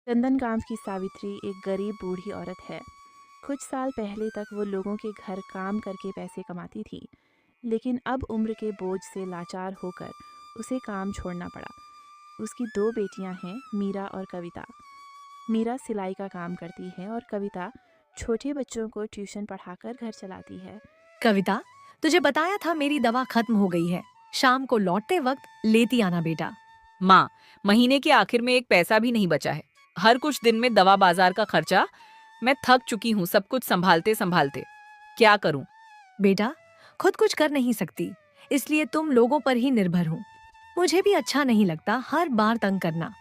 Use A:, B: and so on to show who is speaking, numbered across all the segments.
A: चंदन गांव की सावित्री एक गरीब बूढ़ी औरत है। कुछ साल पहले तक वो लोगों के घर काम करके पैसे कमाती थी, लेकिन अब उम्र के बोझ से लाचार होकर उसे काम छोड़ना पड़ा। उसकी दो बेटियां हैं, मीरा और कविता। मीरा सिलाई का काम करती है और कविता छोटे बच्चों को ट्यूशन पढ़ाकर घर चलाती है।
B: कविता, तुझे बताया था मेरी दवा खत्म हो गई है। शाम को लौटते वक्त लेती आना बेटा।
C: माँ, महीने के आखिर में एक पैसा भी नहीं बचा है। हर कुछ दिन में दवा बाजार का खर्चा। मैं थक चुकी हूँ सब कुछ संभालते संभालते। क्या करूँ?
B: बेटा, खुद कुछ कर नहीं सकती, इसलिए तुम लोगों पर ही निर्भर हो। मुझे भी अच्छा नहीं लगता हर बार तंग करना।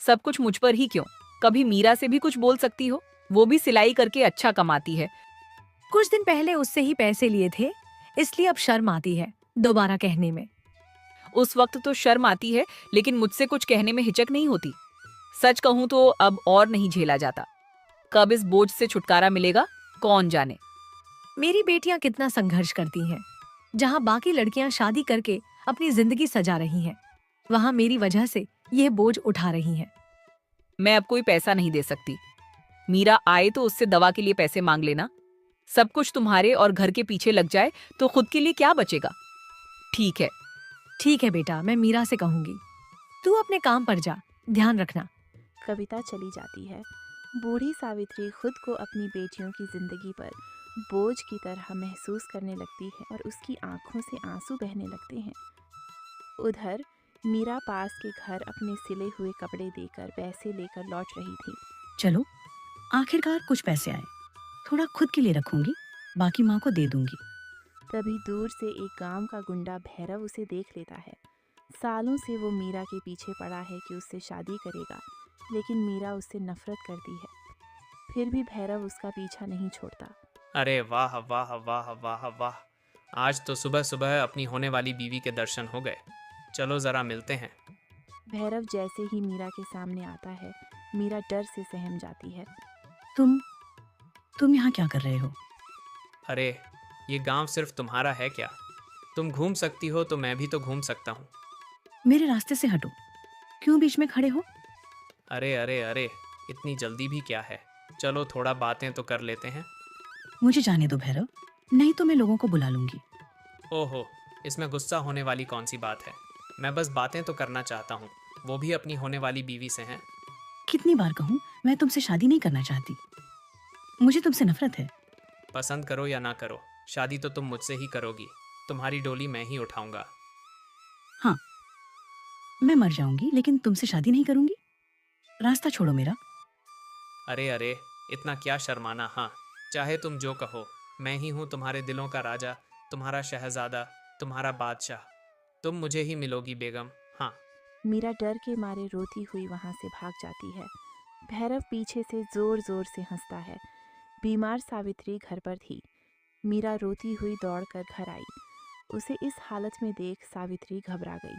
C: सब कुछ मुझ पर ही क्यों? कभी मीरा से भी कुछ बोल सकती हो, वो भी सिलाई करके अच्छा कमाती है।
B: कुछ दिन पहले उससे ही पैसे लिए थे, इसलिए अब शर्म आती है दोबारा कहने में।
C: उस वक्त तो शर्म आती है, लेकिन मुझसे कुछ कहने में हिचक नहीं होती। सच कहूँ तो अब और नहीं झेला जाता। कब इस बोझ से छुटकारा मिलेगा, कौन जाने।
B: मेरी बेटियां कितना संघर्ष करती हैं। जहाँ बाकी लड़कियां शादी करके अपनी जिंदगी सजा रही हैं, वहाँ मेरी वजह से यह बोझ उठा रही हैं।
C: मैं अब कोई पैसा नहीं दे सकती। मीरा आए तो उससे दवा के लिए पैसे मांग लेना। सब कुछ तुम्हारे और घर के पीछे लग जाए तो खुद के लिए क्या बचेगा? ठीक है।
B: ठीक है बेटा, मैं मीरा से कहूंगी। तू अपने काम पर जा, ध्यान रखना।
A: कविता चली जाती है। बूढ़ी सावित्री खुद को अपनी बेटियों की जिंदगी पर बोझ की तरह महसूस करने लगती है और उसकी आंखों से आंसू बहने लगते हैं। उधर मीरा पास के घर अपने सिले हुए कपड़े देकर पैसे लेकर लौट रही थी।
D: चलो, आखिरकार कुछ पैसे आए। थोड़ा खुद के लिए रखूंगी, बाकी माँ को दे दूंगी।
A: तभी दूर से एक गांव का गुंडा भैरव उसे देख लेता है। सालों से वो मीरा के पीछे पड़ा है कि उससे शादी करेगा, लेकिन मीरा उससे नफरत करती है। फिर भी भैरव उसका पीछा नहीं छोड़ता।
E: अरे वाह वाह वाह वाह वाह। आज तो सुबह सुबह अपनी होने वाली बीवी के दर्शन हो गए। चलो ज़रा मिलते हैं।
A: भैरव जैसे ही मीरा के सामने आता है, मीरा डर से सहम जाती है।
D: तुम तुम यहाँ क्या कर रहे हो?
E: अरे, ये गांव सिर्फ तुम्हारा है क्या? तुम घूम सकती हो तो मैं भी तो घूम सकता हूँ।
D: मेरे रास्ते से हटो। क्यों बीच में खड़े हो?
E: अरे अरे अरे, इतनी जल्दी भी क्या है? चलो थोड़ा बातें तो कर लेते हैं।
D: मुझे जाने दो भैरव, नहीं तो मैं लोगों को बुला लूंगी।
E: ओहो, इसमें गुस्सा होने वाली कौन सी बात है? मैं बस बातें तो करना चाहता हूँ, वो भी अपनी होने वाली बीवी से हैं।
D: कितनी बार कहूँ, मैं तुमसे शादी नहीं करना चाहती। मुझे तुमसे नफरत है।
E: पसंद करो या ना करो, शादी तो तुम मुझसे ही करोगी। तुम्हारी डोली मैं ही उठाऊंगा।
D: हाँ, मैं मर जाऊंगी लेकिन तुमसे शादी नहीं करूंगी। रास्ता छोड़ो मेरा।
E: अरे अरे, इतना क्या शर्माना। हाँ, चाहे तुम जो कहो। मैं ही हूँ तुम्हारे दिलों का राजा, तुम्हारा शहजादा, तुम्हारा बादशाह। तुम मुझे ही मिलोगी बेगम। हाँ।
A: मीरा डर के मारे रोती हुई वहां से भाग जाती है। भैरव पीछे से जोर जोर से हंसता है। बीमार सावित्री घर पर थी। मीरा रोती हुई दौड़कर घर आई। उसे इस हालत में देख सावित्री घबरा गई।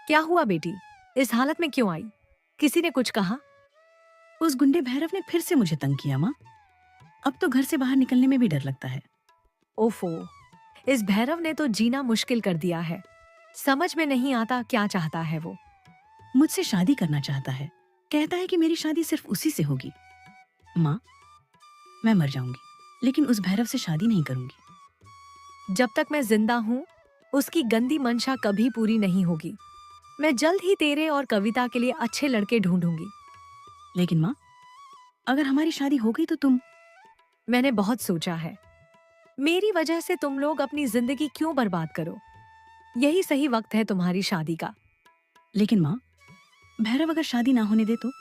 B: क्या हुआ बेटी? इस हालत में क्यों आई? किसी ने कुछ कहा?
D: उस गुंडे भैरव ने फिर से मुझे तंग किया माँ। अब तो घर से बाहर निकलने में भी डर लगता है।
B: ओफो, इस भैरव ने तो जीना मुश्किल कर दिया है। समझ में नहीं आता क्या चाहता है वो।
D: मुझसे शादी करना चाहता है। कहता है कि मेरी शादी सिर्फ उसी से होगी। माँ, मैं मर जाऊंगी लेकिन उस भैरव से शादी नहीं करूंगी।
B: जब तक मैं जिंदा हूँ, उसकी गंदी मंशा कभी पूरी नहीं होगी। मैं जल्द ही तेरे और कविता के लिए अच्छे लड़के ढूंढूंगी।
D: लेकिन माँ, अगर हमारी शादी हो गई तो तुम।
B: मैंने बहुत सोचा है। मेरी वजह से तुम लोग अपनी जिंदगी क्यों बर्बाद करो? यही सही वक्त है तुम्हारी शादी का।
D: लेकिन माँ, भैरव अगर शादी ना होने दे तो?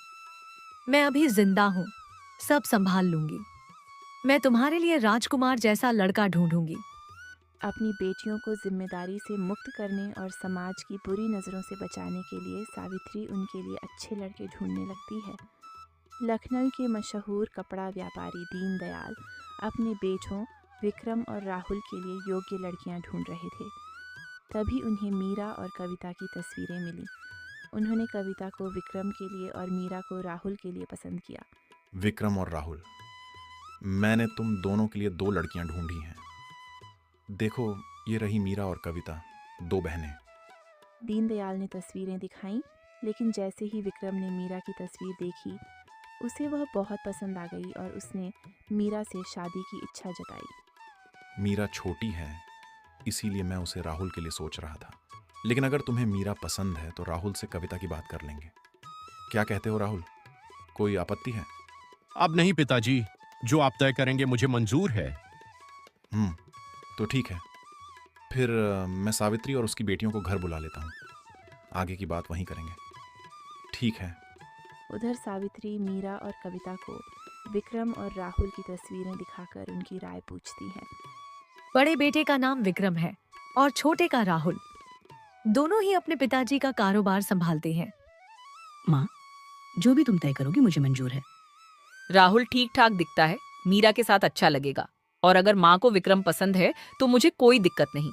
B: मैं अभी जिंदा हूँ, सब संभाल लूंगी। मैं तुम्हारे लिए राजकुमार जैसा लड़का ढूंढूंगी।
A: अपनी बेटियों को जिम्मेदारी से मुक्त करने और समाज की बुरी नज़रों से बचाने के लिए सावित्री उनके लिए अच्छे लड़के ढूंढने लगती है। लखनऊ के मशहूर कपड़ा व्यापारी दीनदयाल अपने बेटों विक्रम और राहुल के लिए योग्य लड़कियां ढूंढ रहे थे। तभी उन्हें मीरा और कविता की तस्वीरें मिली। उन्होंने कविता को विक्रम के लिए और मीरा को राहुल के लिए पसंद किया।
F: विक्रम और राहुल, मैंने तुम दोनों के लिए दो लड़कियां ढूंढी हैं। देखो, ये रही मीरा और कविता, दो बहनें।
A: दीनदयाल ने तस्वीरें दिखाईं। लेकिन जैसे ही विक्रम ने मीरा की तस्वीर देखी, उसे वह बहुत पसंद आ गई और उसने मीरा से शादी की इच्छा जताई।
F: मीरा छोटी है, इसीलिए मैं उसे राहुल के लिए सोच रहा था। लेकिन अगर तुम्हें मीरा पसंद है तो राहुल से कविता की बात कर लेंगे। क्या कहते हो राहुल, कोई आपत्ति है?
G: अब नहीं पिताजी, जो आप तय करेंगे मुझे मंजूर है।
F: तो ठीक है, फिर मैं सावित्री और उसकी बेटियों को घर बुला लेता हूँ। आगे की बात वहीं करेंगे। ठीक है।
A: उधर सावित्री मीरा और कविता को विक्रम और राहुल की तस्वीरें दिखाकर उनकी राय पूछती है।
B: बड़े बेटे का नाम विक्रम है और छोटे का राहुल। दोनों ही अपने पिताजी का कारोबार संभालते हैं।
D: माँ, जो भी तुम तय करोगी मुझे मंजूर है।
C: राहुल ठीक ठाक दिखता है, मीरा के साथ अच्छा लगेगा, और अगर माँ को विक्रम पसंद है तो मुझे कोई दिक्कत नहीं।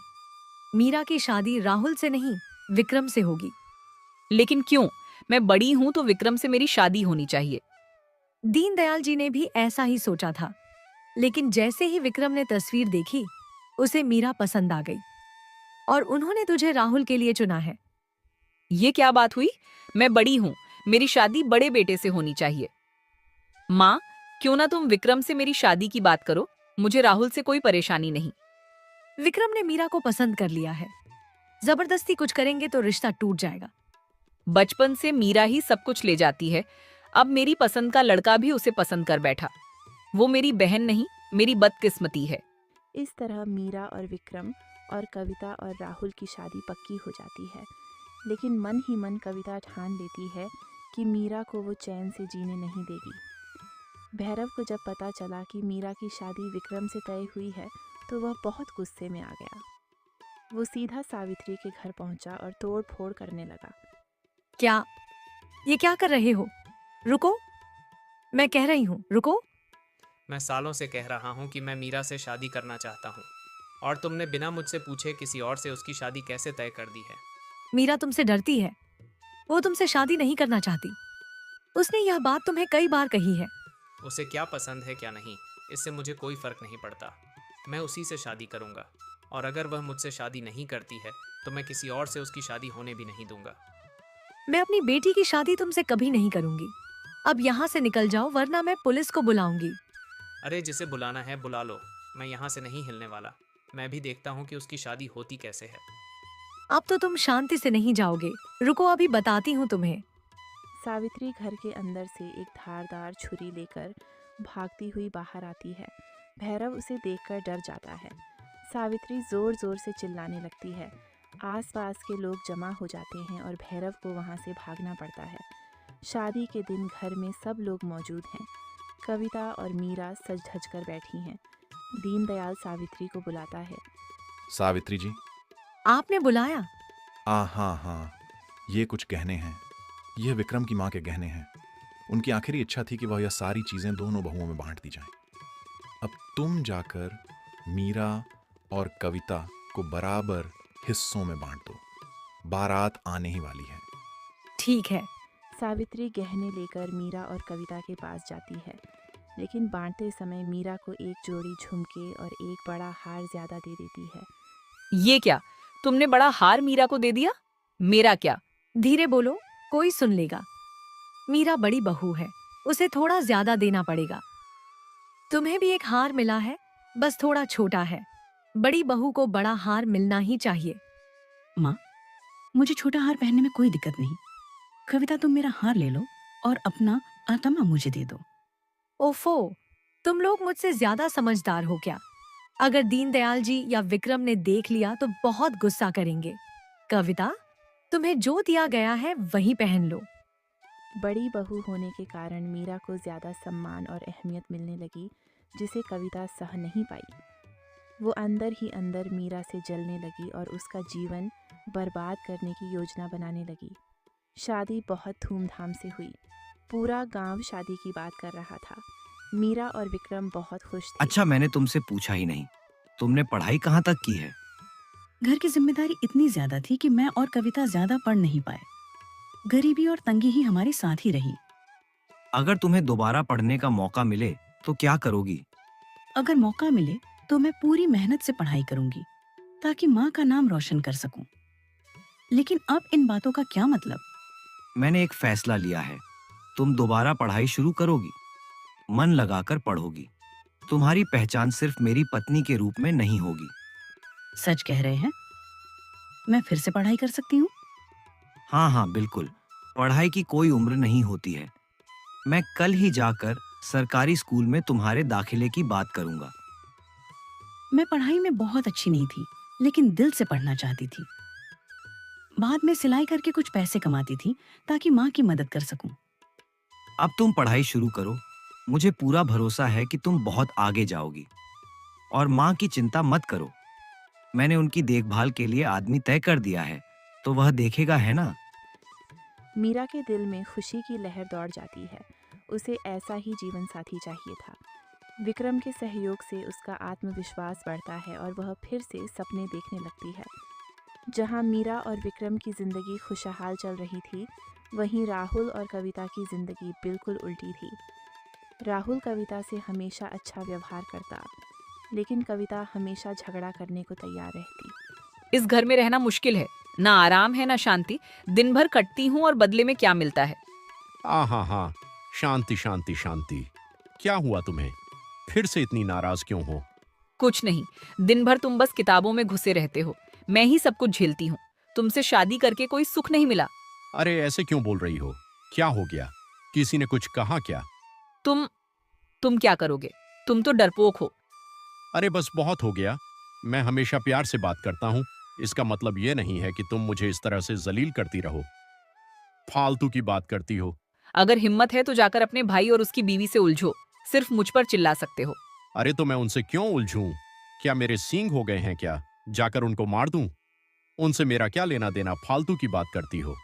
B: मीरा की शादी राहुल से नहीं, विक्रम से होगी।
C: लेकिन क्यों? मैं बड़ी हूं तो विक्रम से मेरी शादी होनी चाहिए।
B: दीनदयाल जी ने भी ऐसा ही सोचा था, लेकिन जैसे ही विक्रम ने तस्वीर देखी, उसे मीरा पसंद आ गई और उन्होंने तुझे राहुल के लिए चुना है।
C: ये क्या बात हुई? मैं बड़ी हूं, मेरी शादी बड़े बेटे से होनी चाहिए। माँ, क्यों ना तुम विक्रम से मेरी शादी की बात करो, मुझे राहुल से कोई परेशानी नहीं।
B: विक्रम ने मीरा को पसंद कर लिया है। जबरदस्ती कुछ करेंगे तो रिश्ता टूट जाएगा।
C: बचपन से मीरा ही सब कुछ ले जाती है, अब मेरी पसंद का लड़का भी उसे पसंद कर बैठा। वो मेरी बहन नहीं, मेरी बदकिस्मती है।
A: इस तरह मीरा और विक्रम और कविता और राहुल की शादी पक्की हो जाती है। लेकिन मन ही मन कविता ठान लेती है कि मीरा को वो चैन से जीने नहीं देगी। भैरव को जब पता चला कि मीरा की शादी विक्रम से तय हुई है तो वह बहुत गुस्से में आ गया। वो सीधा सावित्री के घर पहुंचा और तोड़ फोड़ करने लगा।
B: ये क्या कर रहे हो? रुको, मैं कह रही हूँ, रुको।
E: मैं सालों से कह रहा हूँ कि मैं मीरा से शादी करना चाहता हूँ, और तुमने बिना मुझसे पूछे किसी और से उसकी शादी कैसे तय कर दी है?
B: मीरा तुमसे डरती है, वो तुमसे शादी नहीं करना चाहती। उसने यह बात तुम्हें कई बार कही है।
E: उसे क्या पसंद है क्या नहीं, इससे मुझे कोई फर्क नहीं पड़ता। मैं उसी से शादी करूँगा, और अगर वह मुझसे शादी नहीं करती है तो मैं किसी और से उसकी शादी होने भी नहीं दूंगा।
B: मैं अपनी बेटी की शादी तुमसे कभी नहीं करूंगी। अब यहाँ से निकल जाओ, वरना मैं पुलिस को बुलाऊंगी।
E: अरे, जिसे बुलाना है बुला लो, मैं यहाँ से नहीं हिलने वाला। मैं भी देखता हूँ कि उसकी शादी होती कैसे है।
B: अब तो तुम शांति से नहीं जाओगे, रुको अभी बताती हूँ तुम्हें।
A: सावित्री घर के अंदर से एक धारदार छुरी लेकर भागती हुई बाहर आती है। भैरव उसे देखकर डर जाता है। सावित्री जोर जोर से चिल्लाने लगती है। आसपास के लोग जमा हो जाते हैं और भैरव को वहां से भागना पड़ता है। शादी के दिन घर में सब लोग मौजूद हैं। कविता और मीरा सज धज कर बैठी हैं। दीनदयाल सावित्री को बुलाता है।
F: सावित्री जी।
B: आपने बुलाया?
F: हाँ, ये कुछ गहने हैं। यह विक्रम की माँ के गहने हैं। उनकी आखिरी इच्छा थी कि वह यह सारी चीजें दोनों बहुओं में बांट दी जाएं। अब तुम जाकर मीरा और कविता को बराबर हिस्सों में बांट दो। बारात आने ही वाली है।
B: ठीक है।
A: सावित्री गहने लेकर मीरा और कविता के पास जाती है, लेकिन बांटते समय मीरा को एक जोड़ी झुमके और एक बड़ा हार ज्यादा दे देती है।
C: ये क्या, तुमने बड़ा हार मीरा को दे दिया? मेरा क्या?
B: धीरे बोलो, कोई सुन लेगा। मीरा बड़ी बहू है, उसे थोड़ा ज्यादा देना पड़ेगा। तुम्हें भी एक हार मिला है, बस थोड़ा छोटा है। बड़ी बहू को बड़ा हार मिलना ही चाहिए।
D: माँ, मुझे छोटा हार पहनने में कोई दिक्कत नहीं। कविता, तुम मेरा हार ले लो और अपना आतमा मुझे दे दो।
B: ओफो, तुम लोग मुझसे ज्यादा समझदार हो क्या? अगर दीनदयाल जी या विक्रम ने देख लिया तो बहुत गुस्सा करेंगे। कविता, तुम्हें जो दिया गया है वही पहन लो।
A: बड़ी बहू होने के कारण मीरा को ज्यादा सम्मान और अहमियत मिलने लगी, जिसे कविता सह नहीं पाई। वो अंदर ही अंदर मीरा से जलने लगी और उसका जीवन बर्बाद करने की योजना बनाने लगी। शादी बहुत धूमधाम से हुई। पूरा गांव शादी की बात कर रहा था। मीरा और विक्रम बहुत खुश थे।
H: अच्छा, मैंने तुमसे पूछा ही नहीं, तुमने पढ़ाई कहाँ तक की है?
D: घर की जिम्मेदारी इतनी ज्यादा थी कि मैं और कविता ज्यादा पढ़ नहीं पाए। गरीबी और तंगी ही हमारे साथ ही रही।
H: अगर तुम्हें दोबारा पढ़ने का मौका मिले तो क्या करोगी?
D: अगर मौका मिले तो मैं पूरी मेहनत से पढ़ाई करूंगी, ताकि माँ का नाम रोशन कर सकूं। लेकिन अब इन बातों का क्या मतलब?
H: मैंने एक फैसला लिया है। तुम दोबारा पढ़ाई शुरू करोगी, मन लगाकर पढ़ोगी। तुम्हारी पहचान सिर्फ मेरी पत्नी के रूप में नहीं होगी।
D: सच कह रहे हैं? मैं फिर से पढ़ाई कर सकती हूँ?
H: हाँ हाँ बिल्कुल, पढ़ाई की कोई उम्र नहीं होती है। मैं कल ही जाकर सरकारी स्कूल में तुम्हारे दाखिले की बात करूंगा।
D: मैं पढ़ाई में बहुत अच्छी नहीं थी, लेकिन दिल से पढ़ना चाहती थी। बाद में सिलाई करके कुछ पैसे कमाती थी ताकि माँ की मदद कर सकूं।
H: अब तुम पढ़ाई शुरू करो। मुझे पूरा भरोसा है कि तुम बहुत आगे जाओगी। और माँ की चिंता मत करो। मैंने उनकी देखभाल के लिए आदमी तय कर दिया है, तो वह देखेगा, है ना?
A: मीरा के दिल में खुशी की लहर दौड़ जाती है। उसे ऐसा ही जीवन साथी चाहिए था। विक्रम के सहयोग से उसका आत्मविश्वास बढ़ता है और वह फिर से सपने देखने लगती है। जहां मीरा और विक्रम की ज़िंदगी खुशहाल चल रही थी, वहीं राहुल और कविता की ज़िंदगी बिल्कुल उल्टी थी। राहुल कविता से हमेशा अच्छा व्यवहार करता, लेकिन कविता हमेशा झगड़ा करने को तैयार रहती।
C: इस घर में रहना मुश्किल है, ना आराम है ना शांति। दिन भर कटती हूँ और बदले में क्या मिलता है?
G: हाँ, शांति शांति शांति। क्या हुआ तुम्हें? फिर से इतनी नाराज क्यों हो?
C: कुछ नहीं, दिन भर तुम बस किताबों में घुसे रहते हो। मैं ही सब कुछ झेलती हूँ। तुमसे शादी करके कोई सुख नहीं मिला।
G: अरे ऐसे क्यों बोल रही हो? क्या हो गया? किसी ने कुछ कहा क्या?
C: तुम क्या करोगे? तुम तो डरपोक हो।
G: अरे बस बहुत हो गया। मैं हमेशा प्यार से बात करता हूँ। इसका मतलब ये नहीं है कि तुम मुझे इस तरह से जलील करती रहो। फालतू की बात करती हो।
C: अगर हिम्मत है तो जाकर अपने भाई और उसकी बीवी से उलझो। सिर्फ मुझ पर चिल्ला सकते हो।
G: अरे तो मैं उनसे क्यों उलझूं? क्या मेरे सींग हो गए हैं क्या? जाकर उनको मार दूं? उनसे मेरा क्या लेना देना? फालतू की बात करती हो।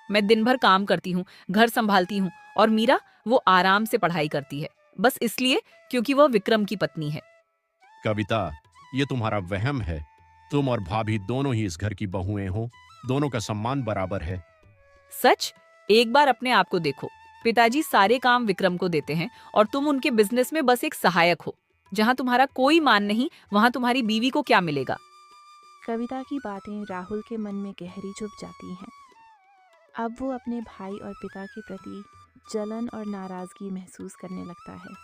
C: मैं दिन भर काम करती हूँ, घर संभालती हूँ, और मीरा वो आराम से पढ़ाई करती है, बस इसलिए क्योंकि वह विक्रम की पत्नी है।
G: कविता, ये तुम्हारा वहम है। तुम और भाभी दोनों ही इस घर की बहुएं हो। दोनों का सम्मान बराबर है।
C: सच? एक बार अपने आप को देखो। पिताजी सारे काम विक्रम को देते हैं और तुम उनके बिजनेस में बस एक सहायक हो। जहाँ तुम्हारा कोई मान नहीं, वहाँ तुम्हारी बीवी को क्या मिलेगा?
A: कविता की बातें राहुल के मन में गहरी चुभ जाती हैं। अब वो अपने भाई और पिता के प्रति जलन और नाराज़गी महसूस करने लगता है।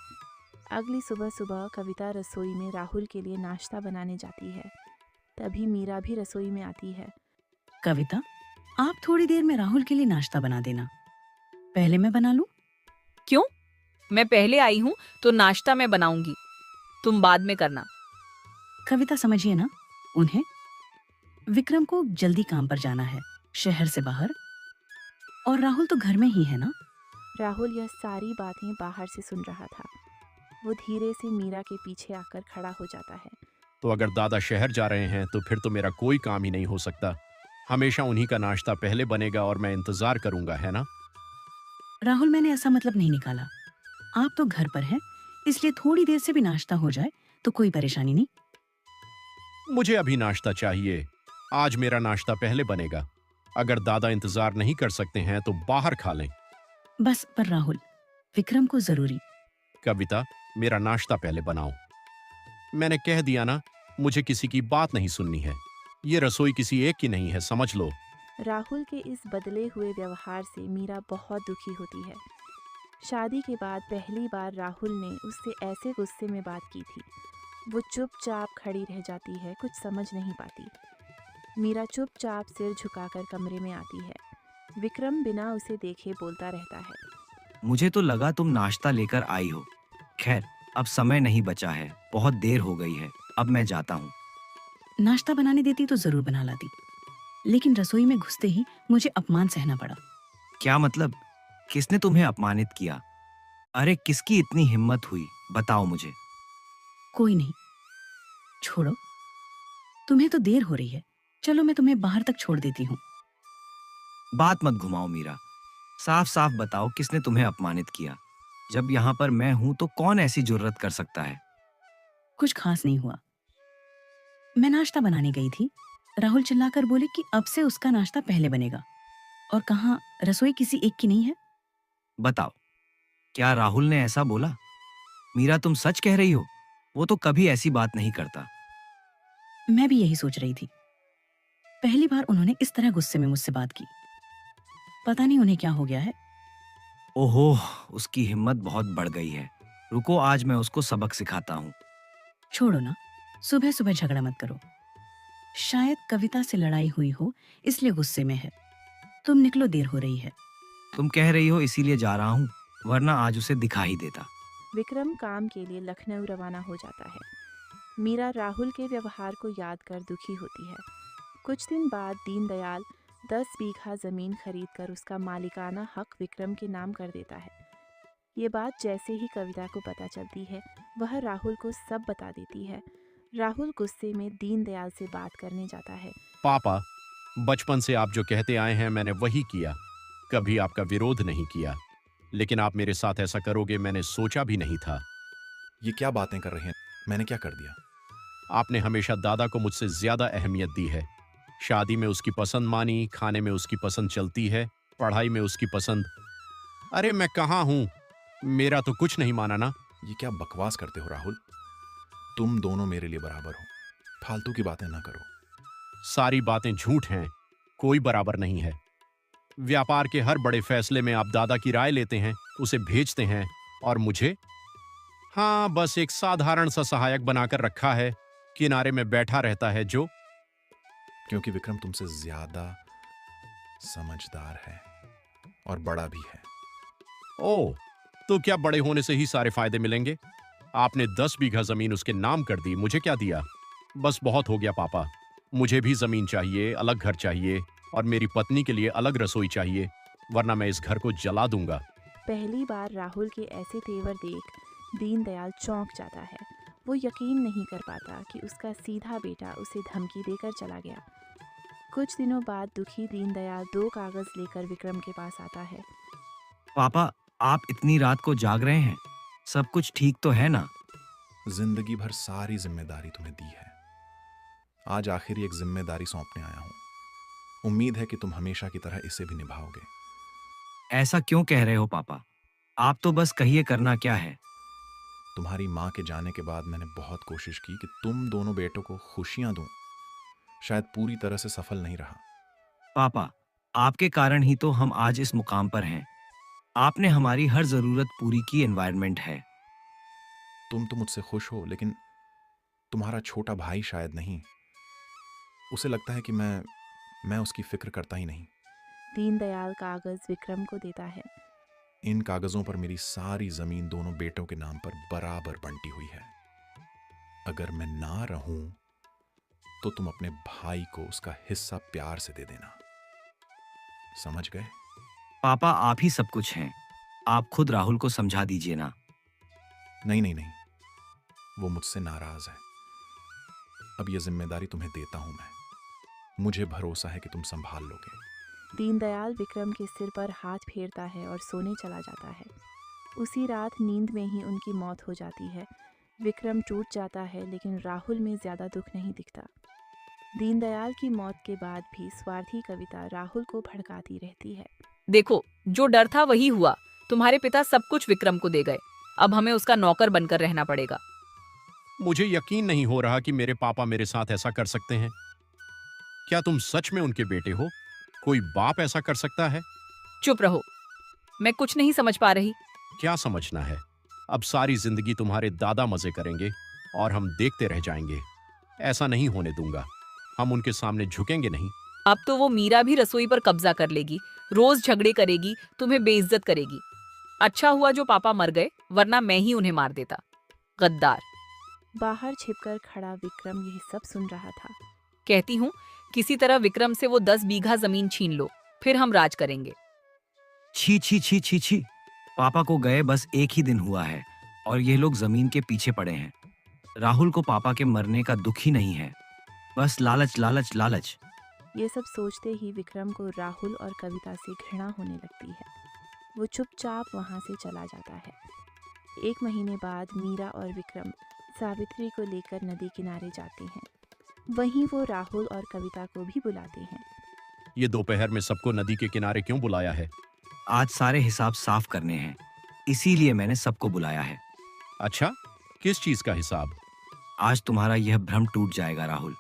A: अगली सुबह सुबह कविता रसोई में राहुल के लिए नाश्ता बनाने जाती है। तभी मीरा भी रसोई में आती है।
D: कविता, आप थोड़ी देर में राहुल के लिए नाश्ता बना देना। पहले मैं बना लूं?
C: क्यों? मैं पहले आई हूँ तो नाश्ता मैं बनाऊंगी, तुम बाद में करना।
D: कविता, समझिए ना, उन्हें विक्रम को जल्दी काम पर जाना है, शहर से बाहर। और राहुल तो घर में ही है ना।
A: राहुल यह सारी बातें बाहर से सुन रहा था। वो धीरे से मीरा के पीछे आकर खड़ा हो जाता है।
G: तो अगर दादा शहर जा रहे हैं तो फिर तो मेरा कोई काम ही नहीं हो सकता। हमेशा उन्हीं का नाश्ता पहले बनेगा और मैं इंतजार करूंगा, है ना?
D: राहुल, मैंने ऐसा मतलब नहीं निकाला। आप तो घर पर हैं, इसलिए थोड़ी देर से भी नाश्ता हो जाए तो कोई परेशानी नहीं।
G: मुझे अभी नाश्ता चाहिए। आज मेरा नाश्ता पहले बनेगा। अगर दादा इंतजार नहीं कर सकते हैं तो बाहर खा लें।
D: बस, पर राहुल, विक्रम को जरूरी।
G: कविता, मेरा नाश्ता पहले बनाओ। मैंने कह दिया ना, मुझे किसी की बात नहीं सुननी है। ये रसोई किसी एक की नहीं है, समझ लो।
A: राहुल के इस बदले हुए व्यवहार से मीरा बहुत दुखी होती है। शादी के बाद पहली बार राहुल ने उससे ऐसे गुस्से में बात की थी। वो चुपचाप खड़ी रह जाती है, कुछ समझ नहीं पाती। मीरा चुपचाप सिर झुकाकर कमरे में आती है। विक्रम बिना उसे देखे बोलता रहता है।
H: मुझे तो लगा तुम नाश्ता लेकर आई हो। खैर, अब समय नहीं बचा है, बहुत देर हो गई है। अब मैं जाता हूँ।
D: नाश्ता बनाने देती तो जरूर बना लाती, लेकिन रसोई में घुसते ही मुझे अपमान सहना पड़ा।
H: क्या मतलब? किसने तुम्हें अपमानित किया? अरे किसकी इतनी हिम्मत हुई? बताओ मुझे।
D: कोई नहीं, छोड़ो। तुम्हें तो देर हो रही है, चलो मैं तुम्हें बाहर तक छोड़ देती हूँ।
H: बात मत घुमाओ मीरा। साफ साफ बताओ, किसने तुम्हें अपमानित किया? जब यहाँ पर मैं हूं तो कौन ऐसी जुर्रत कर सकता है?
D: कुछ खास नहीं हुआ। मैं नाश्ता बनाने गई थी, राहुल चिल्लाकर बोले कि अब से उसका नाश्ता पहले बनेगा। और कहाँ, रसोई किसी एक की नहीं है।
H: बताओ, क्या राहुल ने ऐसा बोला? मीरा, तुम सच कह रही हो? वो तो कभी ऐसी बात नहीं करता।
D: मैं भी यही सोच रही थी। पहली बार उन्होंने इस तरह गुस्से में मुझसे बात की। पता नहीं उन्हें क्या हो गया है।
H: ओहो, उसकी हिम्मत बहुत बढ़ गई है। रुको, आज मैं उसको सबक सिखाता हूँ।
D: छोड़ो ना, सुबह सुबह झगड़ा मत करो। शायद कविता से लड़ाई हुई हो, इसलिए गुस्से में है। तुम निकलो, देर हो रही है।
H: तुम कह रही हो इसीलिए जा रहा हूँ, वरना आज उसे दिखा ही देता।
A: विक्रम काम के लिए लखनऊ रवाना हो जाता है। मीरा राहुल के व्यवहार को याद कर दुखी होती है। कुछ दिन बाद दीनदयाल 10 बीघा ज़मीन खरीदकर उसका मालिकाना हक विक्रम के नाम कर देता है। ये बात जैसे ही कविता को पता चलती है, वह राहुल को सब बता देती है। राहुल गुस्से में दीनदयाल से बात करने जाता है।
G: पापा, बचपन से आप जो कहते आए हैं मैंने वही किया, कभी आपका विरोध नहीं किया। लेकिन आप मेरे साथ ऐसा करोगे मैंने सोचा भी नहीं था।
F: ये क्या बातें कर रहे हैं? मैंने क्या कर दिया?
G: आपने हमेशा दादा को मुझसे ज्यादा अहमियत दी है। शादी में उसकी पसंद मानी, खाने में उसकी पसंद चलती है, पढ़ाई में उसकी पसंद। अरे मैं कहाँ हूं, मेरा तो कुछ नहीं माना ना।
F: ये क्या बकवास करते हो राहुल? तुम दोनों मेरे लिए बराबर हो, फालतू की बातें ना करो।
G: सारी बातें झूठ हैं, कोई बराबर नहीं है। व्यापार के हर बड़े फैसले में आप दादा की राय लेते हैं, उसे भेजते हैं, और मुझे हाँ बस एक साधारण सा सहायक बनाकर रखा है, किनारे में बैठा रहता है जो।
F: क्योंकि विक्रम तुमसे ज्यादा समझदार है और बड़ा भी है।
G: ओह, तो क्या बड़े होने से ही सारे फायदे मिलेंगे? आपने 10 बीघा जमीन उसके नाम कर दी, मुझे क्या दिया? बस बहुत हो गया पापा, मुझे भी जमीन चाहिए, अलग घर चाहिए, और मेरी पत्नी के लिए अलग रसोई चाहिए, वरना मैं इस घर को जला दूंगा।
A: पहली बार राहुल के ऐसे तेवर देख दीनदयाल चौंक जाता है। वो यकीन नहीं कर पाता कि उसका सीधा बेटा उसे धमकी देकर चला गया। कुछ दिनों बाद दुखी दीनदयाल 2 कागज लेकर विक्रम के पास आता है।
H: पापा, आप इतनी रात को जाग रहे हैं, सब कुछ ठीक तो है ना?
F: जिंदगी भर सारी जिम्मेदारी तुम्हें दी है, आज आखिर एक जिम्मेदारी सौंपने आया हूं। उम्मीद है कि तुम हमेशा की तरह इसे भी निभाओगे।
H: ऐसा क्यों कह रहे हो पापा? आप तो बस कहिए, करना क्या है?
F: तुम्हारी माँ के जाने के बाद मैंने बहुत कोशिश की कि तुम दोनों बेटों को खुशियां दूं, शायद पूरी तरह से सफल नहीं रहा।
H: पापा, आपके कारण ही तो हम आज इस मुकाम पर हैं। आपने हमारी हर जरूरत पूरी की। एनवायरनमेंट है।
F: तुम तो मुझसे खुश हो, लेकिन तुम्हारा छोटा भाई शायद नहीं। उसे लगता है कि मैं उसकी फिक्र करता ही नहीं।
A: दीनदयाल कागज विक्रम को देता है।
F: इन कागजों पर मेरी सारी जमीन दोनों बेटों के नाम पर बराबर बंटी हुई है। अगर मैं ना रहूं तो तुम अपने भाई को उसका हिस्सा प्यार से दे देना, समझ गए?
H: पापा, आप ही सब कुछ हैं। आप खुद राहुल को समझा दीजिए ना।
F: नहीं नहीं नहीं, वो मुझसे नाराज है। अब ये जिम्मेदारी तुम्हें देता हूं मैं। मुझे भरोसा है कि तुम संभाल लोगे।
A: दीनदयाल विक्रम के सिर पर हाथ फेरता है और सोने चला जाता है। उसी रात नींद में ही उनकी मौत हो जाती है। विक्रम टूट जाता है, लेकिन राहुल में ज़्यादा दुख नहीं दिखता। दीनदयाल की मौत के बाद भी स्वार्थी कविता राहुल को भड़काती रहती है।
C: देखो, जो डर था वही हुआ। तुम्हारे पिता सब कुछ विक्रम को दे गए, अब हमें उसका नौकर बनकर रहना पड़ेगा।
G: मुझे यकीन नहीं हो रहा कि मेरे पापा मेरे साथ ऐसा कर सकते हैं। क्या तुम सच में उनके बेटे हो? कोई बाप ऐसा कर सकता है?
C: चुप रहो, मैं कुछ नहीं समझ पा रही।
G: क्या समझना है? अब सारी जिंदगी तुम्हारे दादा मजे करेंगे और हम देखते रह जाएंगे। ऐसा नहीं होने दूंगा। हम उनके सामने झुकेंगे नहीं।
C: अब तो वो मीरा भी रसोई पर कब्जा कर लेगी, रोज झगड़े करेगी, तुम्हें बेइज्जत करेगी। अच्छा हुआ जो पापा मर गए, वरना मैं ही उन्हें मार देता। गद्दार।
A: बाहर छिपकर खड़ा विक्रम यह सब सुन रहा था।
C: कहती हूँ, किसी तरह विक्रम से वो 10 बीघा जमीन छीन लो, फिर हम राज करेंगे।
H: छी छी छी छी छी। पापा को गए बस एक ही दिन हुआ है और ये लोग जमीन के पीछे पड़े हैं। राहुल को पापा के मरने का दुख ही नहीं है, बस लालच लालच लालच।
A: ये सब सोचते ही विक्रम को राहुल और कविता से घृणा होने लगती है। वो चुपचाप वहाँ से चला जाता है। 1 महीने बाद मीरा और विक्रम सावित्री को लेकर नदी किनारे जाते हैं। वहीं वो राहुल और कविता को भी बुलाते हैं।
G: ये दोपहर में सबको नदी के किनारे क्यों बुलाया है?
H: आज सारे हिसाब साफ करने हैं, इसीलिए मैंने सबको बुलाया है।
G: अच्छा, किस चीज का हिसाब?
H: आज तुम्हारा यह भ्रम टूट जाएगा राहुल,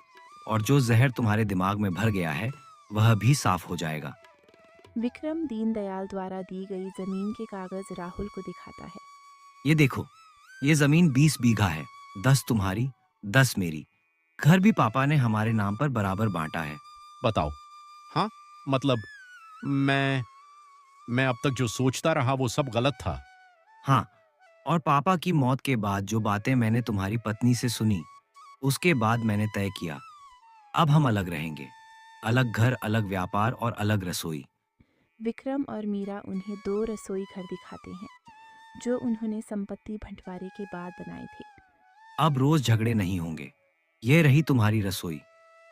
H: और जो जहर तुम्हारे दिमाग में भर गया है वह भी साफ हो जाएगा।
A: विक्रम दीनदयाल द्वारा दी गई जमीन के कागज राहुल को दिखाता है।
H: ये देखो, ये जमीन 20 बीघा है, 10 तुम्हारी, 10 मेरी। घर भी पापा ने हमारे नाम पर बराबर बांटा है।
G: बताओ। हाँ, मतलब मैं अब तक जो सोचता रहा वो सब गलत था।
H: हाँ, और पापा की मौत के बाद जो बातें मैंने तुम्हारी पत्नी से सुनी, उसके बाद मैंने तय किया, अब हम अलग रहेंगे। अलग घर, अलग व्यापार और अलग रसोई।
A: विक्रम और मीरा उन्हें 2 रसोई घर दिखाते हैं जो उन्होंने संपत्ति बंटवारे के बाद बनाए थे।
H: अब रोज झगड़े नहीं होंगे। ये रही तुम्हारी रसोई,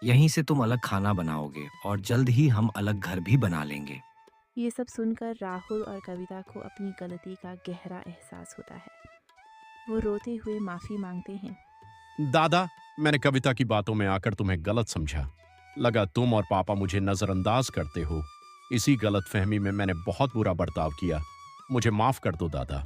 H: यहीं से तुम अलग खाना बनाओगे और जल्द ही हम अलग घर भी बना लेंगे।
A: ये सब सुनकर राहुल और कविता को अपनी गलती का गहरा एहसास होता है। वो रोते हुए माफी मांगते हैं।
G: दादा, मैंने कविता की बातों में आकर तुम्हें गलत समझा। लगा तुम और पापा मुझे नजरअंदाज करते हो। इसी गलतफहमी में मैंने बहुत बुरा बर्ताव किया। मुझे माफ कर दो दादा।